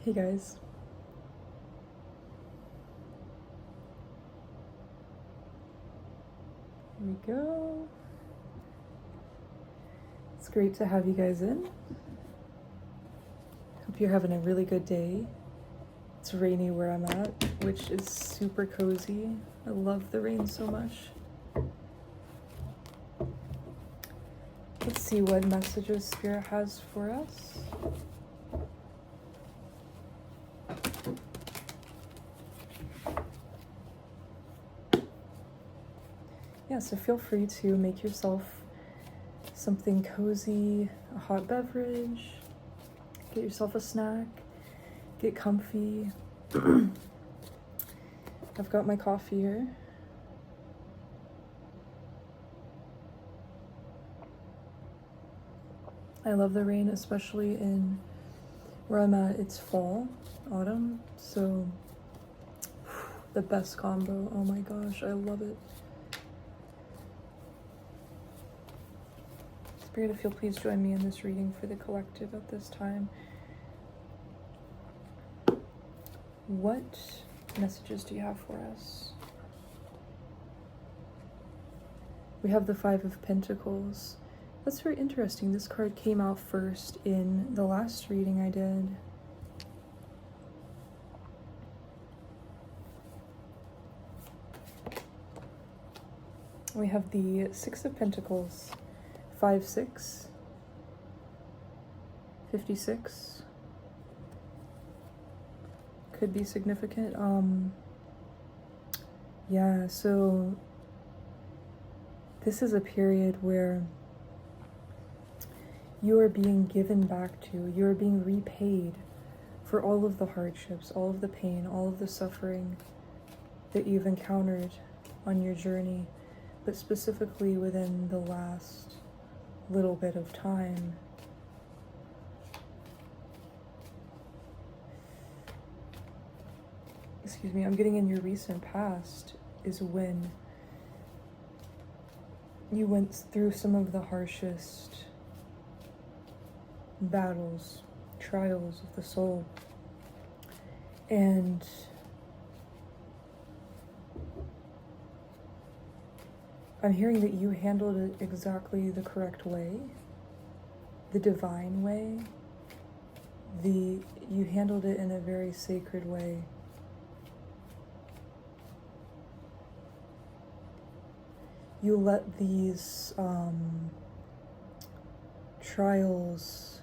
Hey guys. Here we go. It's great to have you guys in. Hope you're having a really good day. It's rainy where I'm at, which is super cozy. I love the rain so much. Let's see what messages Spirit has for us. Yeah, so feel free to make yourself something cozy, a hot beverage, get yourself a snack, get comfy. I've got my coffee here. I love the rain, especially in where I'm at. It's fall, autumn, so the best combo. Oh my gosh, I love it. Spirit, if you'll please join me in this reading for the collective at this time. What messages do you have for us? We have the Five of Pentacles. That's very interesting. This card came out first in the last reading I did. We have the Six of Pentacles, 5-6, 56. Could be significant. Yeah, so this is a period where you are being given back to, you are being repaid for all of the hardships, all of the pain, all of the suffering that you've encountered on your journey, but specifically within the last little bit of time. Excuse me, I'm getting in your recent past is when you went through some of the harshest battles, trials of the soul. And I'm hearing that you handled it exactly the correct way, the divine way. You handled it in a very sacred way. You let these trials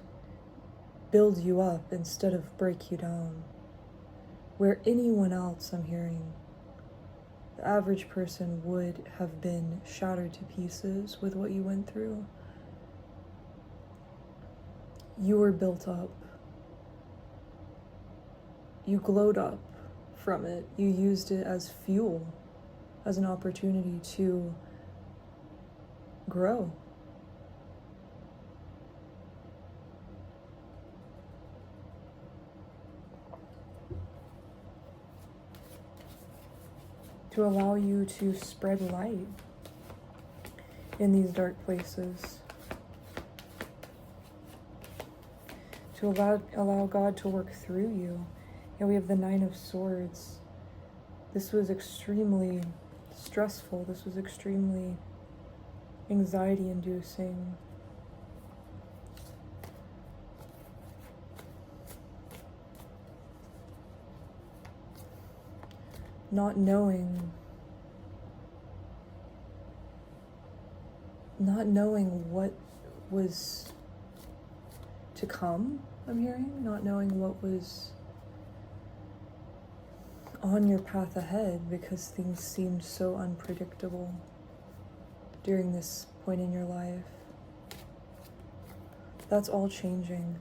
build you up instead of break you down. Where anyone else, I'm hearing, the average person would have been shattered to pieces with what you went through. You were built up. You glowed up from it. You used it as fuel, as an opportunity to grow. To allow you to spread light in these dark places. To allow God to work through you. And we have the Nine of Swords. This was extremely stressful. This was extremely anxiety-inducing. Not knowing what was to come, I'm hearing. Not knowing what was on your path ahead because things seemed so unpredictable during this point in your life. That's all changing.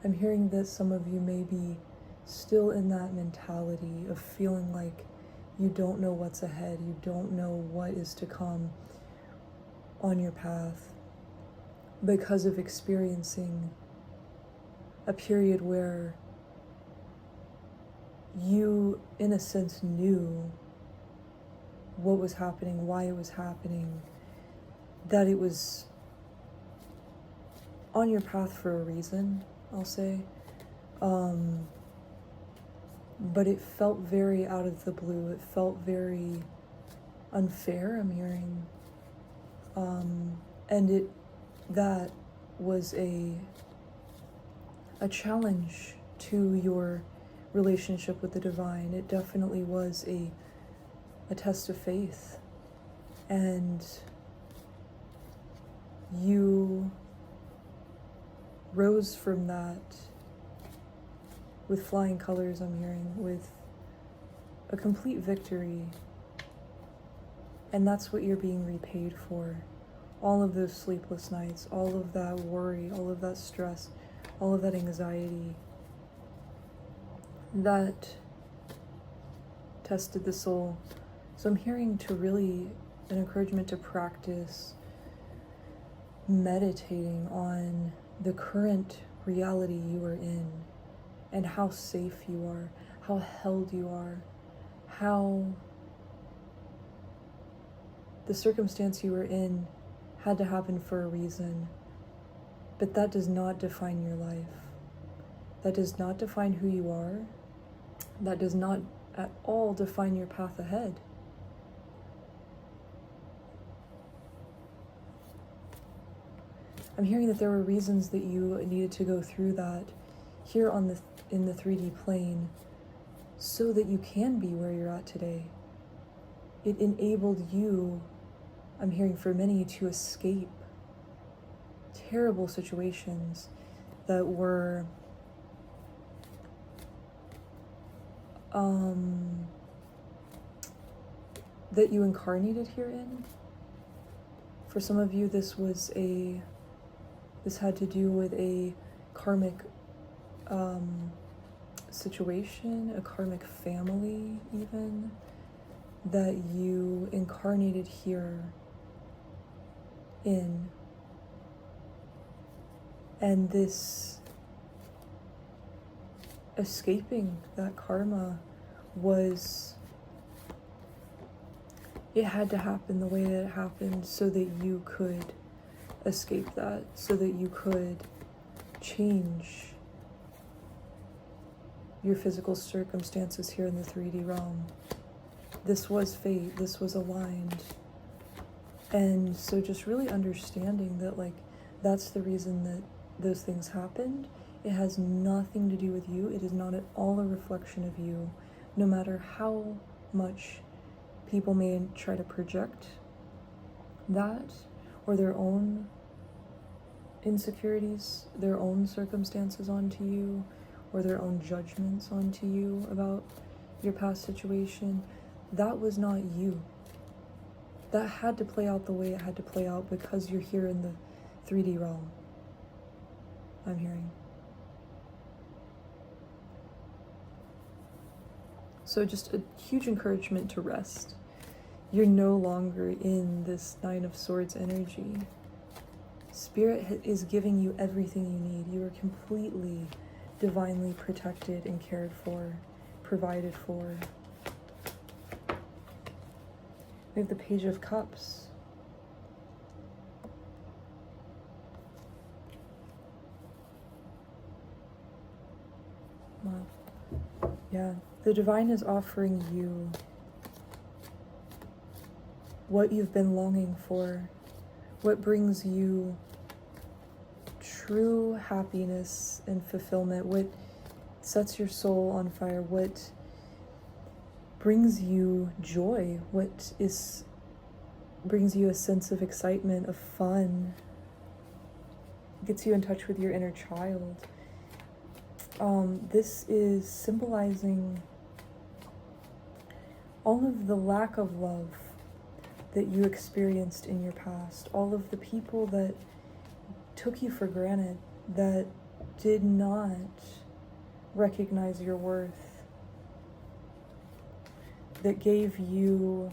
I'm hearing that some of you may be still in that mentality of feeling like you don't know what's ahead, you don't know what is to come on your path because of experiencing a period where you, in a sense, knew what was happening, why it was happening, that it was on your path for a reason, I'll say. But it felt very out of the blue. It felt very unfair, I'm hearing. And that was a challenge to your relationship with the divine. It definitely was a test of faith. And you rose from that with flying colors, I'm hearing, with a complete victory. And that's what you're being repaid for. All of those sleepless nights, all of that worry, all of that stress, all of that anxiety, that tested the soul. So I'm hearing to really an encouragement to practice meditating on the current reality you are in and how safe you are, how held you are, how the circumstance you were in had to happen for a reason, but that does not define your life. That does not define who you are. That does not at all define your path ahead. I'm hearing that there were reasons that you needed to go through that here on in the 3D plane so that you can be where you're at today. It enabled you, I'm hearing for many, to escape terrible situations that were that you incarnated herein. For some of you, this had to do with a karmic situation, a karmic family even, that you incarnated here in. And this escaping that karma it had to happen the way that it happened so that you could escape that, so that you could change your physical circumstances here in the 3D realm. This was fate, this was aligned. And so just really understanding that, like, that's the reason that those things happened. It has nothing to do with you. It is not at all a reflection of you, no matter how much people may try to project that or their own insecurities, their own circumstances onto you, or their own judgments onto you about your past situation. That was not you. That had to play out the way it had to play out because you're here in the 3D realm, I'm hearing. So just a huge encouragement to rest. You're no longer in this 9 of Swords energy. Spirit is giving you everything you need. You are completely divinely protected and cared for, provided for. We have the Page of Cups. Wow. Yeah, the divine is offering you what you've been longing for, what brings you true happiness and fulfillment, what sets your soul on fire, what brings you joy, what brings you a sense of excitement, of fun, gets you in touch with your inner child. This is symbolizing all of the lack of love that you experienced in your past, all of the people that took you for granted, that did not recognize your worth, that gave you,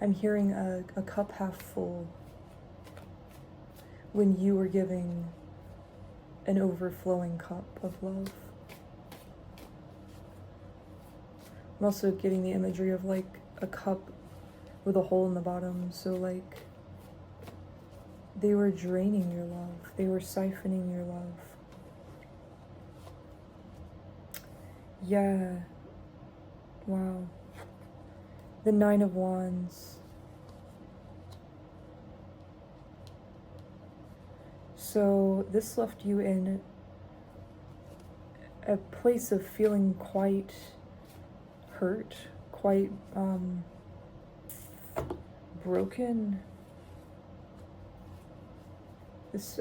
I'm hearing a cup half full, when you were giving an overflowing cup of love. I'm also getting the imagery of like a cup with a hole in the bottom, so like they were draining your love. They were siphoning your love. Yeah. Wow. The Nine of Wands. So this left you in a place of feeling quite hurt, quite broken. This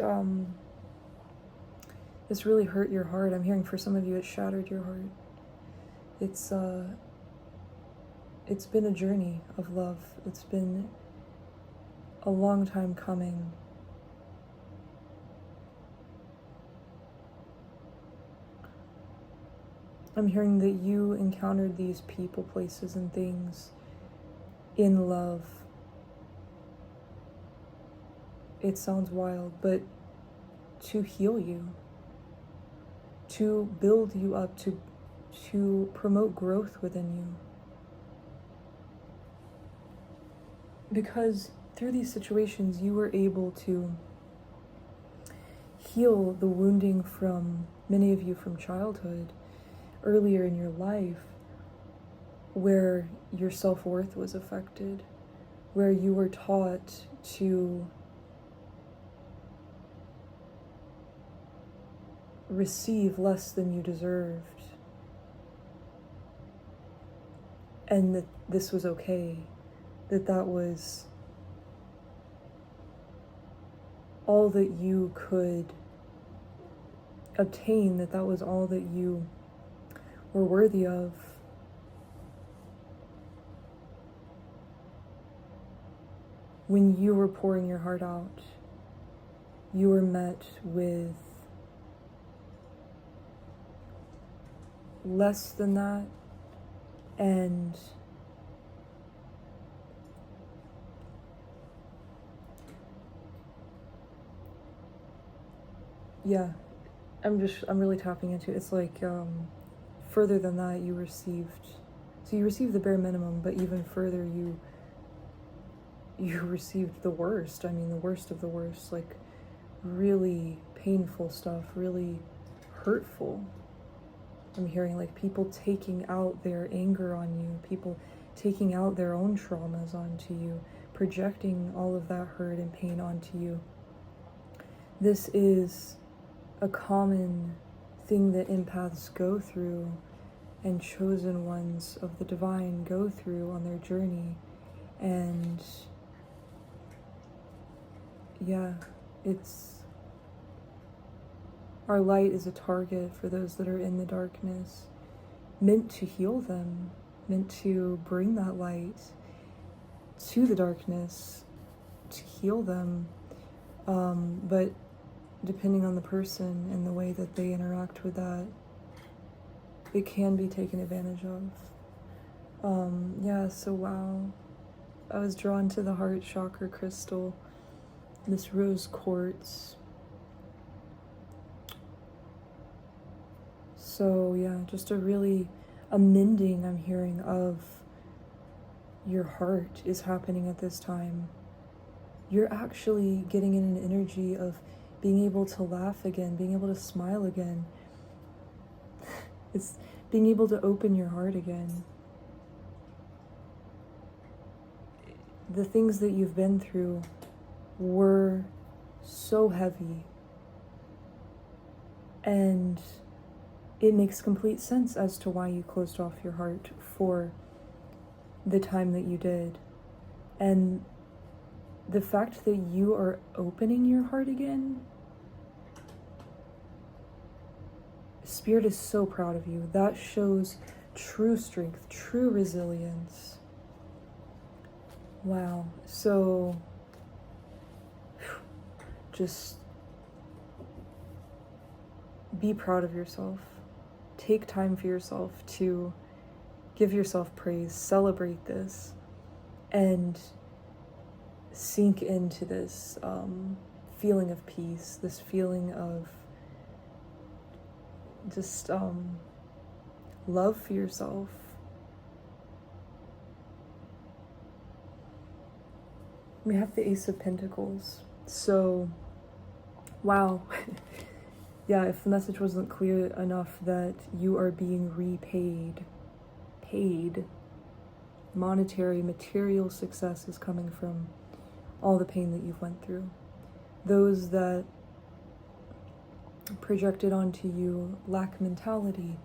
really hurt your heart. I'm hearing for some of you it shattered your heart. It's been a journey of love. It's been a long time coming. I'm hearing that you encountered these people, places, and things in love. It sounds wild, but to heal you, to build you up, to promote growth within you. Because through these situations, you were able to heal the wounding from many of you from childhood, earlier in your life, where your self-worth was affected, where you were taught to receive less than you deserved, and that this was okay, that was all that you could obtain, that was all that you were worthy of. When you were pouring your heart out, you were met with less than that, and yeah, I'm really tapping into it. It's like further than that, you received the bare minimum, but even further, you received the worst. I mean, the worst of the worst, like really painful stuff, really hurtful. I'm hearing like people taking out their anger on you, people taking out their own traumas onto you, projecting all of that hurt and pain onto you. This is a common thing that empaths go through, and chosen ones of the divine go through on their journey. And yeah, our light is a target for those that are in the darkness, meant to heal them, meant to bring that light to the darkness, to heal them. But depending on the person and the way that they interact with that, it can be taken advantage of. Yeah, so wow. I was drawn to the heart chakra crystal, this rose quartz. So yeah, just a mending, I'm hearing, of your heart is happening at this time. You're actually getting in an energy of being able to laugh again, being able to smile again. It's being able to open your heart again. The things that you've been through were so heavy, and it makes complete sense as to why you closed off your heart for the time that you did. And the fact that you are opening your heart again, Spirit is so proud of you. That shows true strength, true resilience. Wow. So just be proud of yourself. Take time for yourself to give yourself praise, celebrate this, and sink into this feeling of peace, this feeling of just love for yourself. We have the Ace of Pentacles. So, wow. Yeah, if the message wasn't clear enough that you are being repaid, paid, monetary, material success is coming from all the pain that you've went through. Those that projected onto you lack mentality,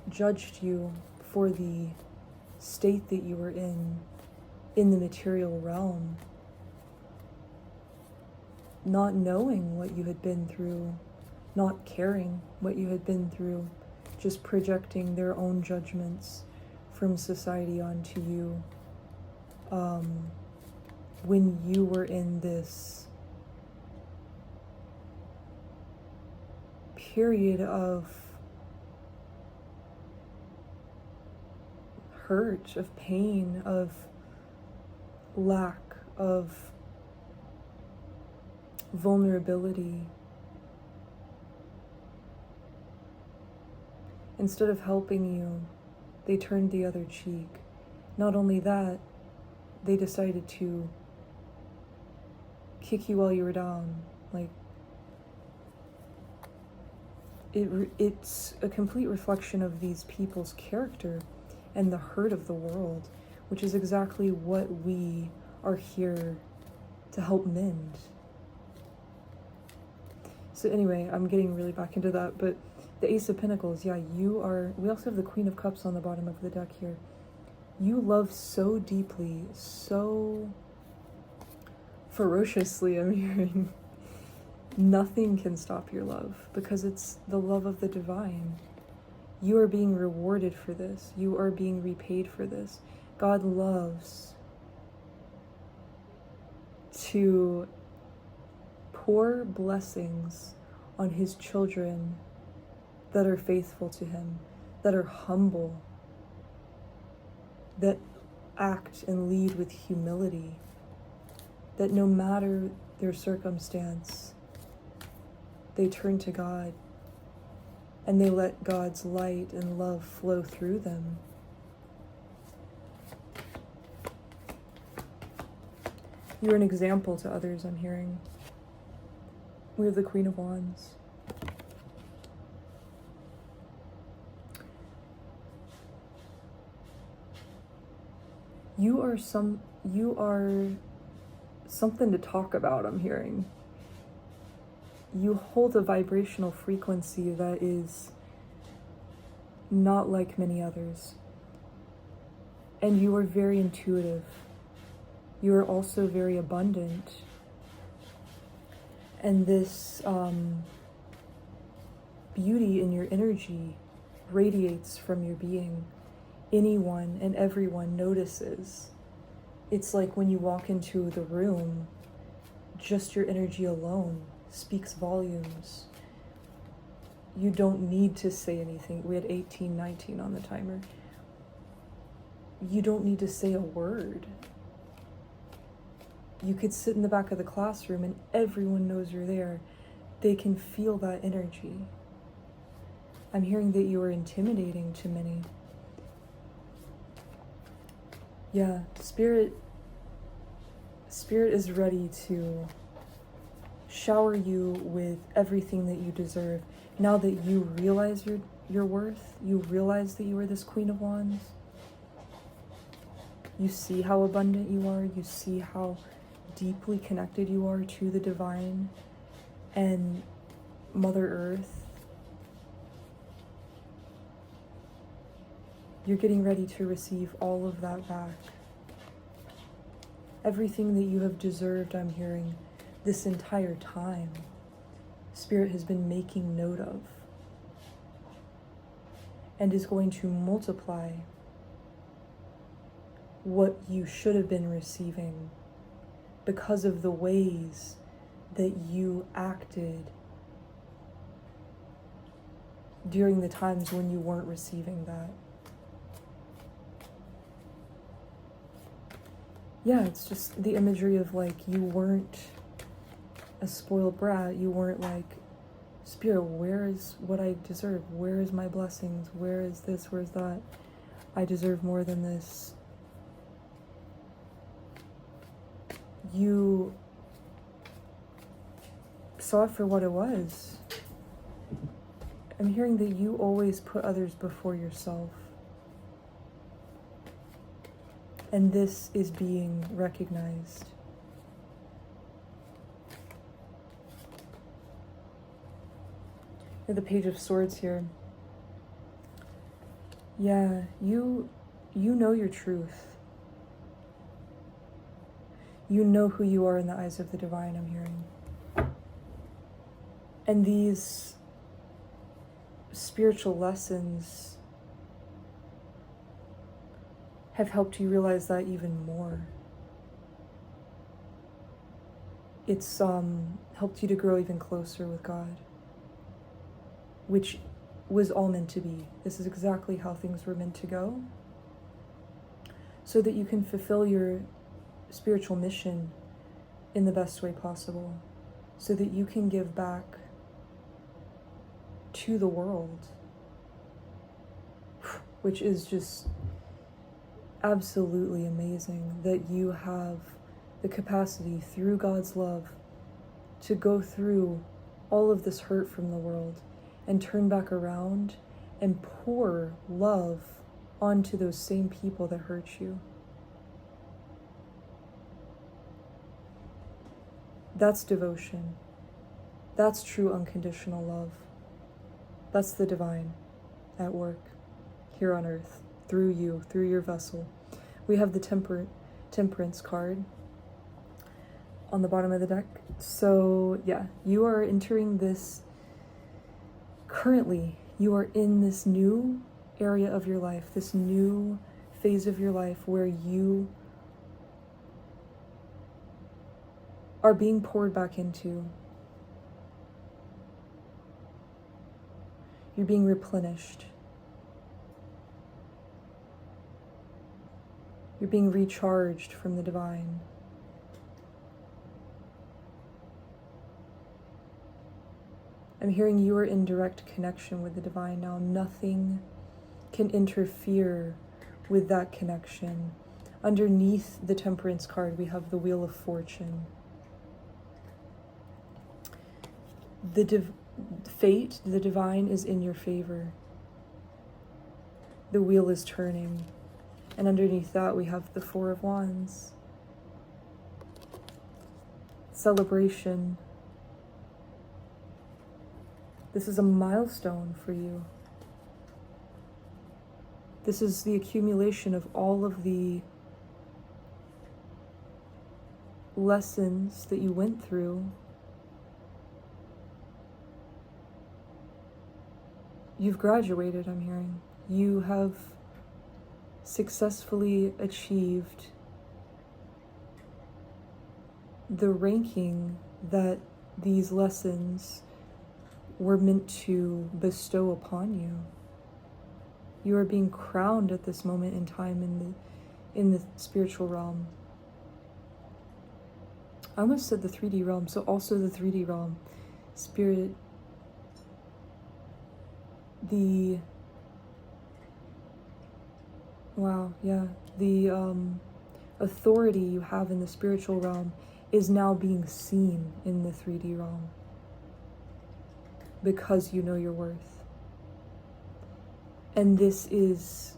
judged you for the state that you were in the material realm, not knowing what you had been through, not caring what you had been through, just projecting their own judgments from society onto you, when you were in this period of hurt, of pain, of lack, of vulnerability. Instead of helping you, they turned the other cheek. Not only that, they decided to kick you while you were down. Like, it's a complete reflection of these people's character and the hurt of the world, which is exactly what we are here to help mend. So anyway, I'm getting really back into that, but the Ace of Pentacles, yeah, we also have the Queen of Cups on the bottom of the deck here. You love so deeply, so ferociously, I'm hearing. Nothing can stop your love, because it's the love of the divine. You are being rewarded for this. You are being repaid for this. God loves to pour blessings on his children that are faithful to him, that are humble, that act and lead with humility, that no matter their circumstance, they turn to God and they let God's light and love flow through them. You're an example to others, I'm hearing. We have the Queen of Wands. You are something to talk about, I'm hearing. You hold a vibrational frequency that is not like many others. And you are very intuitive. You are also very abundant. And this beauty in your energy radiates from your being. Anyone and everyone notices. It's like when you walk into the room, just your energy alone speaks volumes. You don't need to say anything. We had 1819 on the timer. You don't need to say a word. You could sit in the back of the classroom and everyone knows you're there. They can feel that energy. I'm hearing that you are intimidating to many. Yeah, Spirit is ready to shower you with everything that you deserve. Now that you realize your worth, you realize that you are this Queen of Wands. You see how abundant you are. You see how deeply connected you are to the divine and Mother Earth. You're getting ready to receive all of that back. Everything that you have deserved, I'm hearing, this entire time, Spirit has been making note of and is going to multiply what you should have been receiving because of the ways that you acted during the times when you weren't receiving that. Yeah, it's just the imagery of like you weren't a spoiled brat. You weren't like, Spirit, where is what I deserve? Where is my blessings? Where is this? Where's that? I deserve more than this. you saw it for what it was. I'm hearing that you always put others before yourself. And this is being recognized. The Page of Swords here. Yeah, you know your truth. You know who you are in the eyes of the divine, I'm hearing. And these spiritual lessons have helped you realize that even more. It's helped you to grow even closer with God, which was all meant to be. This is exactly how things were meant to go, so that you can fulfill your spiritual mission in the best way possible, so that you can give back to the world, which is just absolutely amazing that you have the capacity through God's love to go through all of this hurt from the world and turn back around and pour love onto those same people that hurt you. That's devotion. That's true unconditional love. That's the divine at work here on earth, through you, through your vessel. We have the Temperance card on the bottom of the deck. So yeah, you are entering this, currently, you are in this new area of your life, this new phase of your life where you are being poured back into. You're being replenished. You're being recharged from the divine. I'm hearing you are in direct connection with the divine now. Nothing can interfere with that connection. Underneath the Temperance card, we have the Wheel of Fortune. The fate, the divine, is in your favor. The wheel is turning. And underneath that, we have the Four of Wands. Celebration. This is a milestone for you. This is the accumulation of all of the lessons that you went through. You've graduated, I'm hearing. You have successfully achieved the ranking that these lessons were meant to bestow upon you. You are being crowned at this moment in time in the spiritual realm. I almost said the 3D realm, so also the 3D realm. Spirit, the authority you have in the spiritual realm is now being seen in the 3D realm because you know your worth. And this is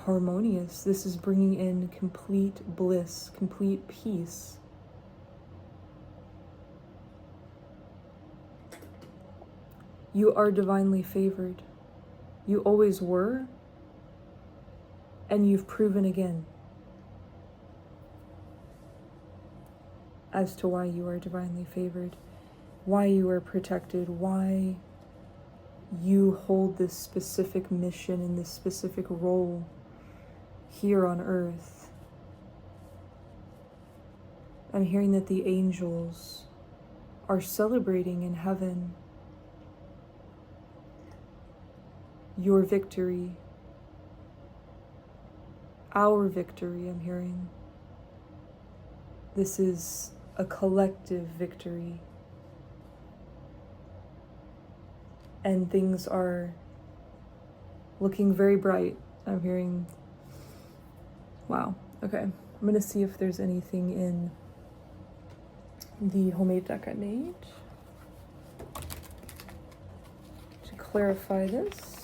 harmonious. This is bringing in complete bliss, complete peace. You are divinely favored. You always were, and you've proven again as to why you are divinely favored, why you are protected, why you hold this specific mission and this specific role here on earth. I'm hearing that the angels are celebrating in heaven your victory, our victory, I'm hearing. This is a collective victory. And things are looking very bright. I'm hearing, wow, okay. I'm going to see if there's anything in the 𝐵𝚊𝚖𝚒𝚞𝚗𝚞𝚗 to clarify this.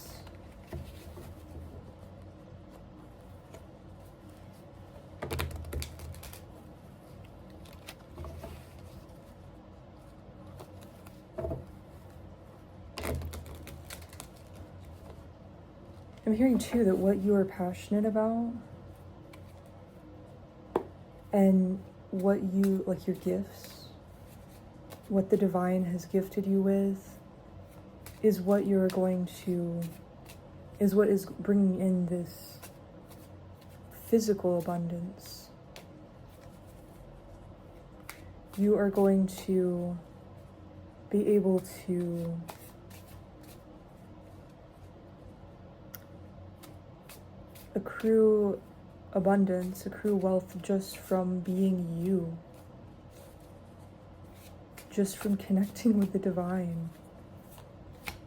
I'm hearing too that what you are passionate about and what you, like your gifts, what the divine has gifted you with, is what you're going to, is what is bringing in this physical abundance. You are going to be able to accrue abundance, accrue wealth just from being you, just from connecting with the divine.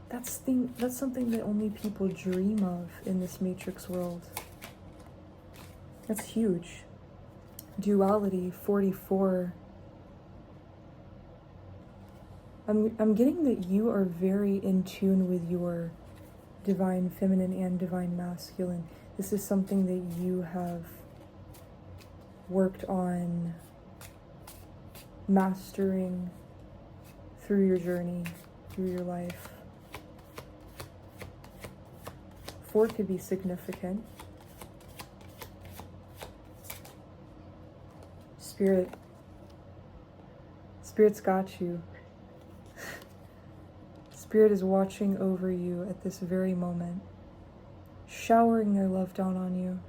That's something that only people dream of in this matrix world. That's huge. Duality 44. I'm getting that you are very in tune with your divine feminine and divine masculine. This is something that you have worked on mastering through your journey, through your life. 4 could be significant. Spirit's got you. Spirit is watching over you at this very moment, showering their love down on you.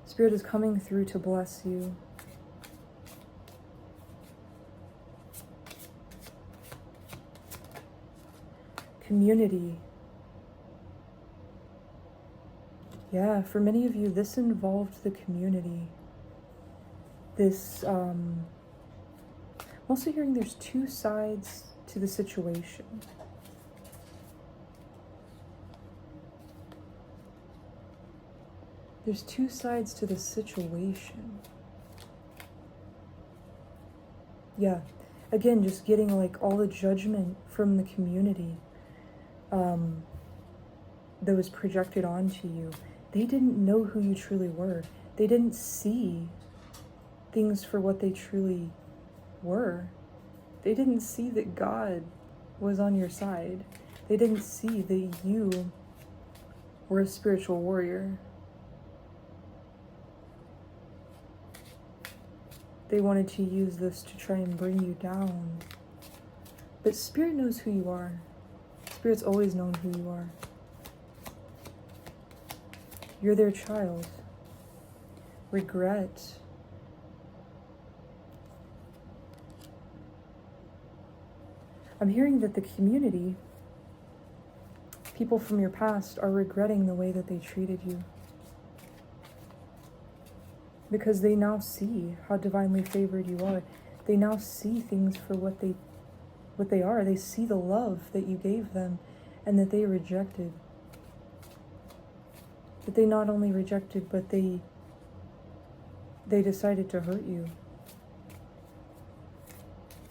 Spirit is coming through to bless you. Community. Yeah, for many of you, this involved the community. This, I'm also hearing there's 2 sides to the situation. There's 2 sides to the situation. Yeah, again, just getting like all the judgment from the community that was projected onto you. They didn't know who you truly were. They didn't see things for what they truly were. They didn't see that God was on your side. They didn't see that you were a spiritual warrior. They wanted to use this to try and bring you down. But Spirit knows who you are. Spirit's always known who you are. You're their child. Regret. I'm hearing that the community, people from your past, are regretting the way that they treated you. Because they now see how divinely favored you are. They now see things for what they are. They see the love that you gave them and that they rejected. That they not only rejected, but they decided to hurt you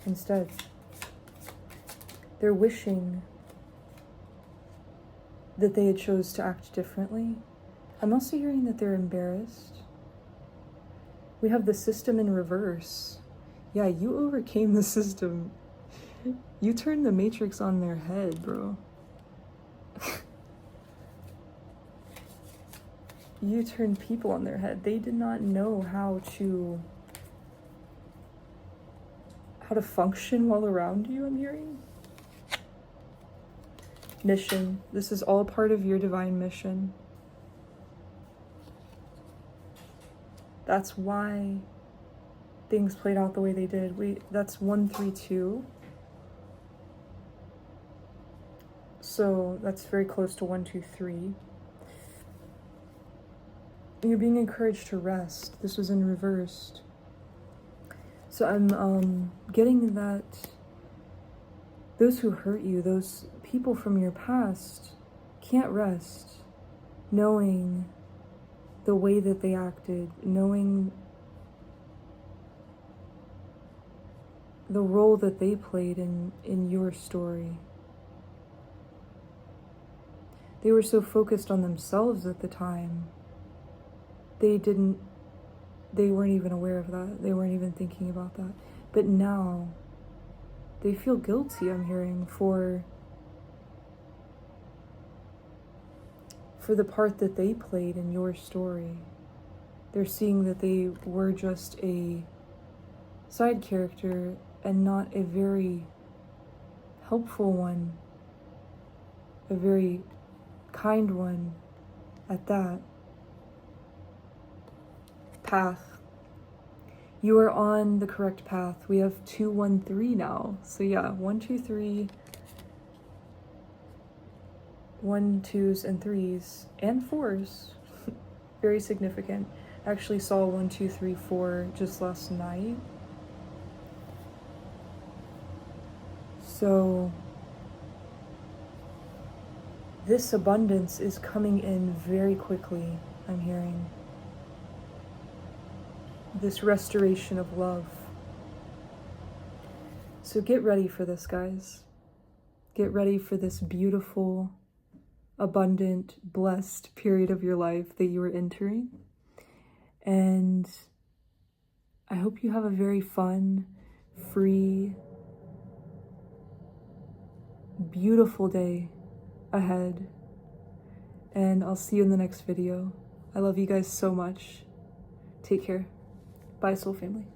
instead. They're wishing that they had chose to act differently. I'm also hearing that they're embarrassed. We have the system in reverse. Yeah, you overcame the system. You turned the matrix on their head, bro. You turned people on their head. They did not know how to function while around you, I'm hearing. Mission. This is all part of your divine mission. That's why things played out the way they did. That's 132. So that's very close to 123. You're being encouraged to rest. This was in reversed. So I'm getting that those who hurt you, those people from your past, can't rest. knowing the way that they acted, knowing the role that they played in your story. They were so focused on themselves at the time, they weren't even aware of that. They weren't even thinking about that. But now, they feel guilty, I'm hearing, for the part that they played in your story. They're seeing that they were just a side character and not a very helpful one, a very kind one at that. Path. You are on the correct path. We have 2, 1, 3 now. So yeah, 1, 2, 3. 1, 2s, and 3s, and 4s. Very significant. Actually saw 1, 2, 3, 4 just last night. So this abundance is coming in very quickly, I'm hearing. This restoration of love. So get ready for this, guys. Get ready for this beautiful, abundant, blessed period of your life that you are entering. And I hope you have a very fun, free, beautiful day ahead. And I'll see you in the next video. I love you guys so much. Take care. Bye, soul family.